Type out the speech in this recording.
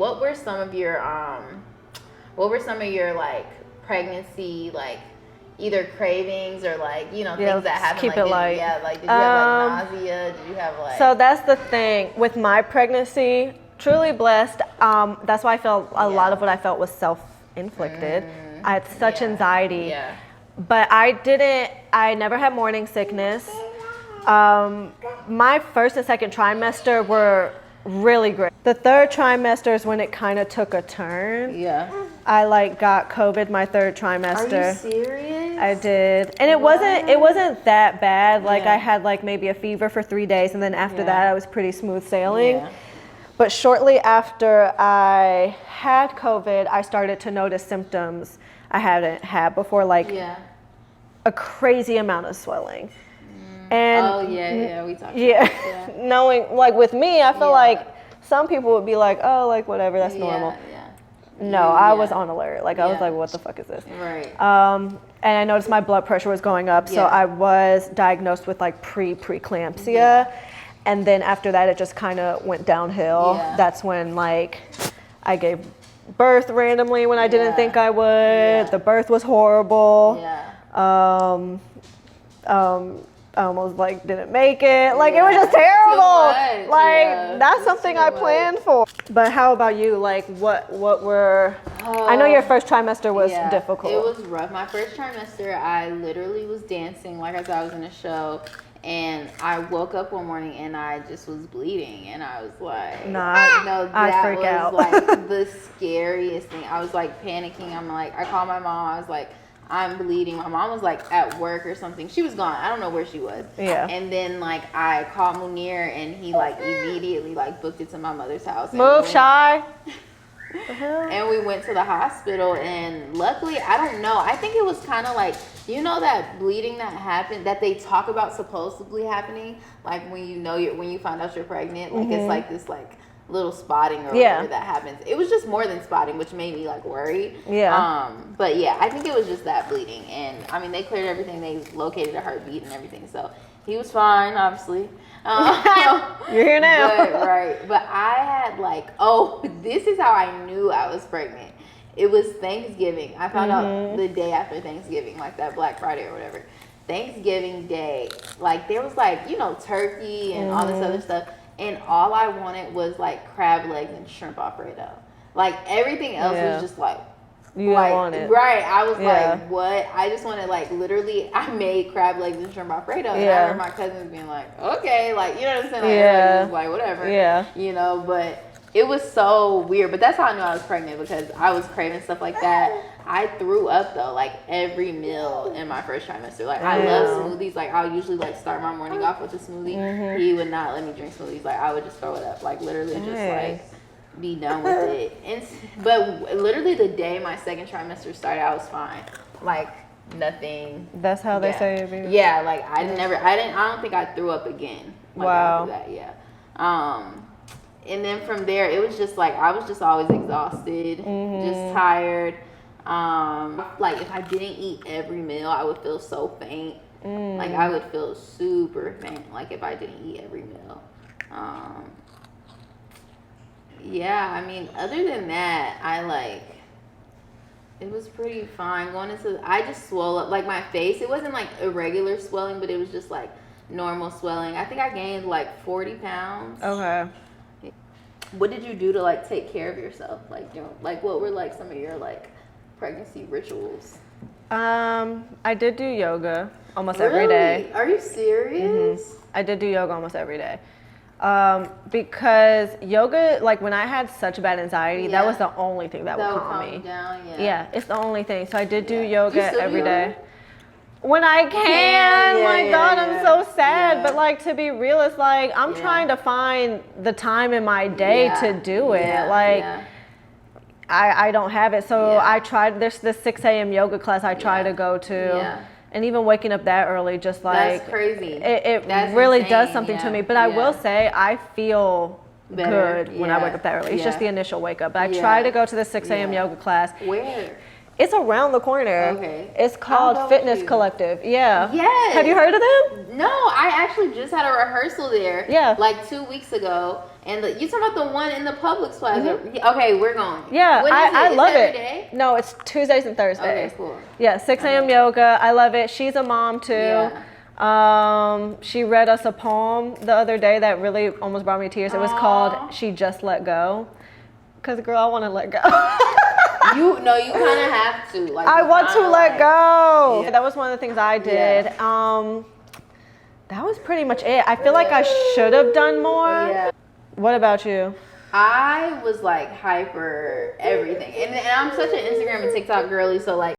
what were some of your like pregnancy, like either cravings or like, you know, things that happen? Keep it light. Did you have like nausea? Did you have like... So that's the thing with my pregnancy, truly blessed. That's why I felt a lot of what I felt was self-inflicted. I had such anxiety, but I never had morning sickness. My first and second trimester were really great. The third trimester is when it kind of took a turn. Yeah. I like got COVID my third trimester. Are you serious? I did. And it wasn't that bad. Like I had like maybe a fever for 3 days, and then after that I was pretty smooth sailing. Yeah. But shortly after I had COVID, I started to notice symptoms I hadn't had before, like a crazy amount of swelling. And we talked about that. Knowing, like with me, I feel like some people would be like, oh, like whatever, that's normal. No, I was on alert. Like I was like, what the fuck is this? Right. And I noticed my blood pressure was going up, so I was diagnosed with like preeclampsia. And then after that, it just kind of went downhill. That's when like I gave birth randomly when I didn't think I would. The birth was horrible. I almost like didn't make it. Like it was just terrible. Like that's something I planned for. But how about you? Like what were, I know your first trimester was difficult. It was rough. My first trimester, I literally was dancing. Like I said, I was in a show. And I woke up one morning and I just was bleeding, and I was like, I'd freak out. Like the scariest thing. I was like panicking. I'm like, I called my mom. I was like, I'm bleeding. My mom was like at work or something. She was gone. I don't know where she was. And then like I called Munir, and he like immediately like booked it to my mother's house. Move, Shy. And we went to the hospital, and luckily, I don't know, I think it was kind of like, you know, that bleeding that happened, that they talk about supposedly happening, like when you know when you find out you're pregnant, like it's like this like little spotting or whatever that happens. It was just more than spotting, which made me like worry. But yeah, I think it was just that bleeding, and I mean they cleared everything, they located a heartbeat and everything, so he was fine, obviously. You're here now. But I had like, this is how I knew I was pregnant. It was Thanksgiving. I found out the day after Thanksgiving, like that Black Friday or whatever. Thanksgiving Day, like there was like, you know, turkey and all this other stuff, and all I wanted was like crab legs and shrimp Alfredo. Like everything else was just like, you like, want it. Right. I was like, what? I just wanted, like, literally, I made crab legs and shrimp Alfredo. And I remember my cousins being like, okay, like, you know what I'm saying? Like, everybody was like, whatever. You know, but it was so weird. But that's how I knew I was pregnant, because I was craving stuff like that. I threw up, though, like, every meal in my first trimester. Like, I love smoothies. Like, I'll usually, like, start my morning off with a smoothie. He would not let me drink smoothies. Like, I would just throw it up. Like, literally just, like, be done with it. But literally the day my second trimester started, I was fine. Like nothing. That's how they say it. Baby. Yeah, like I don't think I threw up again. Like, after that, and then from there it was just like I was just always exhausted, just tired. Like if I didn't eat every meal, I would feel so faint. Like I would feel super faint, like if I didn't eat every meal. Yeah, I mean, other than that, it was pretty fine. I just swelled up, like my face. It wasn't like irregular swelling, but it was just like normal swelling. I think I gained like 40 pounds. Okay. What did you do to like take care of yourself? Like, you know, like what were like some of your like pregnancy rituals? I did do yoga almost every day. Are you serious? I did do yoga almost every day. Because yoga, like when I had such bad anxiety, that was the only thing that would calm me. Down, it's the only thing. So I did do yoga every day. When I can, my God, I'm so sad. But like to be real, it's like I'm trying to find the time in my day to do it. I don't have it. So I tried, there's this 6 a.m. yoga class I try to go to. And even waking up that early, just like... That's crazy. It really does something to me. But I will say, I feel better, good when I wake up that early. It's just the initial wake up. But I try to go to the 6 a.m. yoga class. Where? It's around the corner. Okay. It's called Fitness Collective. Yeah. Yes. Have you heard of them? No, I actually just had a rehearsal there. Like 2 weeks ago. And you talking about the one in the Publix Plaza? Okay, we're going. Yeah, I love it. Day? No, it's Tuesdays and Thursdays. Okay, cool. Yeah, 6 a.m. yoga. I love it. She's a mom too. Yeah. She read us a poem the other day that really almost brought me to tears. It was called "She Just Let Go." Cause girl, I want to let go. You kind of have to. Like, I want to let go. Yeah. That was one of the things I did. Yeah. That was pretty much it. I feel like I should have done more. Yeah. What about you? I was like hyper everything, and I'm such an Instagram and TikTok girly, so like